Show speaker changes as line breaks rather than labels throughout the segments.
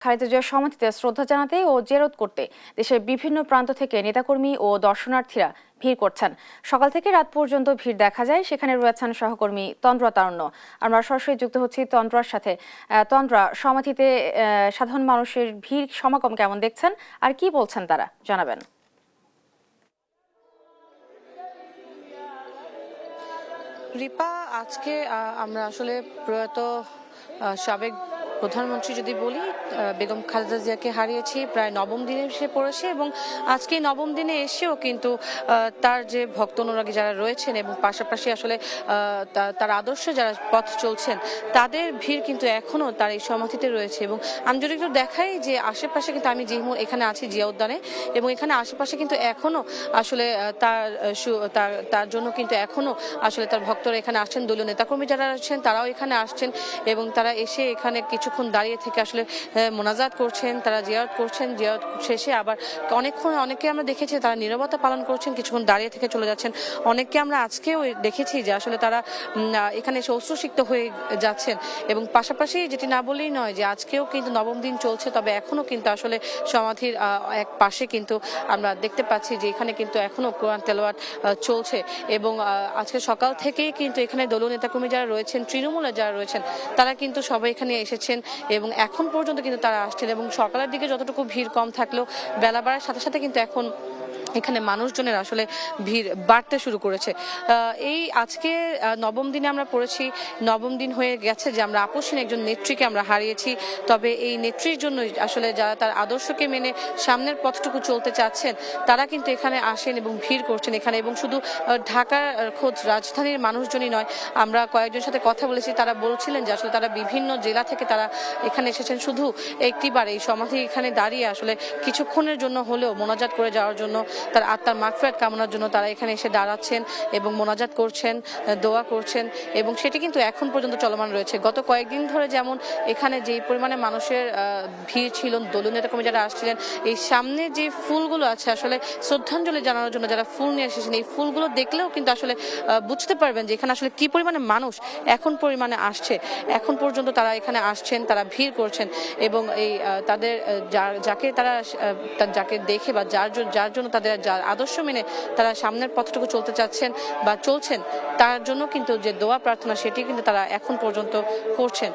খালেদা জিয়ার সমাধিতে শ্রদ্ধা জানাতে ও জেরত করতে দেশের বিভিন্ন প্রান্ত থেকে নেতাকর্মী ও দর্শনার্থীরা ভিড় করছেন। সকাল থেকে রাত পর্যন্ত ভিড় দেখা যায়। সেখানে রয়েছেন সহকর্মী তন্দ্রা তারুণ্য। আমরা সরাসরি যুক্ত হচ্ছি তন্দ্রার সাথে। তন্দ্রা, সমাধিতে সাধারণ মানুষের ভিড় সমাগম কেমন দেখছেন আর কি বলছেন তারা, জানাবেন।
রিপা, আজকে আমরা আসলে প্রয়াত সাবেক প্রধানমন্ত্রী যদি বলি বেগম খালেদা জিয়াকে হারিয়েছি। প্রায় নবম দিনে এসে পড়েছে এবং আজকে নবম দিনে এসেও কিন্তু তার যে ভক্ত অনুরাগী যারা রয়েছেন এবং পাশাপাশি আসলে তার আদর্শে যারা পথ চলছেন তাদের ভিড় কিন্তু এখনো তার এই সমাধিতে রয়েছে। এবং আমি যদি একটু দেখাই যে আশেপাশে কিন্তু আমি যে এখানে আছি জিয়া উদ্যানে, এবং এখানে আশেপাশে কিন্তু এখনো আসলে তার জন্য কিন্তু এখনো আসলে তার ভক্তরা এখানে আসছেন। দলীয় নেতাকর্মী যারা আছেন তারাও এখানে আসছেন এবং তারা এসে এখানে কিছুক্ষণ দাঁড়িয়ে থেকে আসলে মোনাজাত করছেন, তারা জিয়ারত করছেন। জিয়ারত শেষে আবার অনেকে আমরা দেখেছি তারা নীরবতা পালন করছেন, কিছুক্ষণ দাঁড়িয়ে থেকে চলে যাচ্ছেন। অনেককে আমরা আজকেও দেখেছি যে আসলে তারা এখানে এসে অশ্রুসিক্ত হয়ে যাচ্ছেন। এবং পাশাপাশি যেটি না বললেই নয় যে আজকেও কিন্তু নবম দিন চলছে, তবে এখনো কিন্তু আসলে সমাধির এক পাশে কিন্তু আমরা দেখতে পাচ্ছি যে এখানে কিন্তু এখনো কোরআন তেলাওয়াত চলছে। এবং আজকে সকাল থেকেই কিন্তু এখানে দলীয় নেতাকর্মী যারা রয়েছেন, তৃণমূলে যারা রয়েছেন, তারা কিন্তু সবাই এখানে এসেছেন এবং এখন পর্যন্ত কিন্তু তারা আসছেন। এবং সকালের দিকে যতটুকু ভিড় কম থাকলেও বেলা বাড়ার সাথে সাথে কিন্তু এখন এখানে মানুষজনের আসলে ভিড় বাড়তে শুরু করেছে। এই আজকে নবম দিনে আমরা পড়েছি, নবম দিন হয়ে গেছে যে আমরা আপসহীন একজন নেত্রীকে আমরা হারিয়েছি। তবে এই নেত্রীর জন্য আসলে যারা তার আদর্শকে মেনে সামনের পথটুকু চলতে চাচ্ছেন তারা কিন্তু এখানে আসেন এবং ভিড় করছেন এখানে। এবং শুধু ঢাকার খোদ রাজধানীর মানুষজনই নয়, আমরা কয়েকজনের সাথে কথা বলেছি, তারা বলছিলেন যে আসলে তারা বিভিন্ন জেলা থেকে তারা এখানে এসেছেন শুধু একটিবার এই সমাধি এখানে দাঁড়িয়ে আসলে কিছুক্ষণের জন্য হলেও মোনাজাত করে যাওয়ার জন্য, তার আত্মার মাগফিরাত কামনার জন্য তারা এখানে এসে দাঁড়াচ্ছেন এবং মোনাজাত করছেন, দোয়া করছেন। এবং সেটি কিন্তু এখন পর্যন্ত চলমান রয়েছে। গত কয়েকদিন ধরে যেমন এখানে যেই পরিমাণে মানুষের ভিড় ছিল, দলীয় নেতাকর্মী যারা আসছিলেন, এই সামনে যে ফুলগুলো আছে আসলে শ্রদ্ধাঞ্জলি জানানোর জন্য যারা ফুল নিয়ে এসেছেন, এই ফুলগুলো দেখলেও কিন্তু আসলে বুঝতে পারবেন যে এখানে আসলে কি পরিমাণে মানুষ এখন পরিমাণে আসছে। এখন পর্যন্ত তারা এখানে আসছেন, তারা ভিড় করছেন এবং এই তাদের যাকে দেখে বা যার জন্য তাদের যার আদর্শ মেনে তারা সামনের পথটুকু চলতে চাচ্ছেন বা চলছেন, তার জন্য কিন্তু যে দোয়া প্রার্থনা সেটি কিন্তু তারা এখন পর্যন্ত করছেন।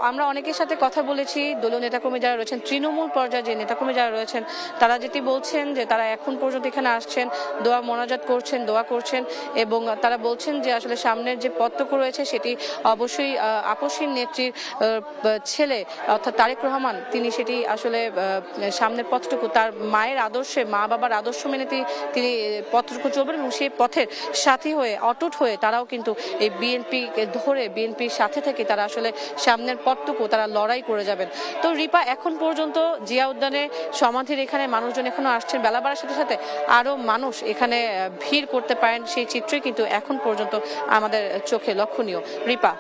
আমরা অনেকের সাথে কথা বলেছি, দলীয় নেতাকর্মী যারা রয়েছেন, তৃণমূল পর্যায়ে যে নেতাকর্মী যারা রয়েছেন, তারা যেটি বলছেন যে তারা এখন পর্যন্ত এখানে আসছেন, দোয়া মোনাজাত করছেন, দোয়া করছেন এবং তারা বলছেন যে আসলে সামনের যে পথটুকু রয়েছে সেটি অবশ্যই আপসহীন নেত্রীর ছেলে অর্থাৎ তারেক রহমান, তিনি সেটি আসলে সামনের পথটুকু তার মায়ের আদর্শে, মা বাবার আদর্শ মেনে তিনি পথটুকু চলবেন এবং সেই পথের সাথী হয়ে অটুট হয়ে তারাও কিন্তু এই বিএনপিকে ধরে বিএনপির সাথে থেকে তারা আসলে সামনের পথটুকু তারা লড়াই করে যাবেন। তো রিপা, এখন পর্যন্ত জিয়া উদ্যানে সমাধির এখানে মানুষজন এখনো আসছেন, বেলা বাড়ার সাথে সাথে আরো মানুষ এখানে ভিড় করতে পারেন, সেই চিত্রই কিন্তু এখন পর্যন্ত আমাদের চোখে লক্ষণীয়। রিপা।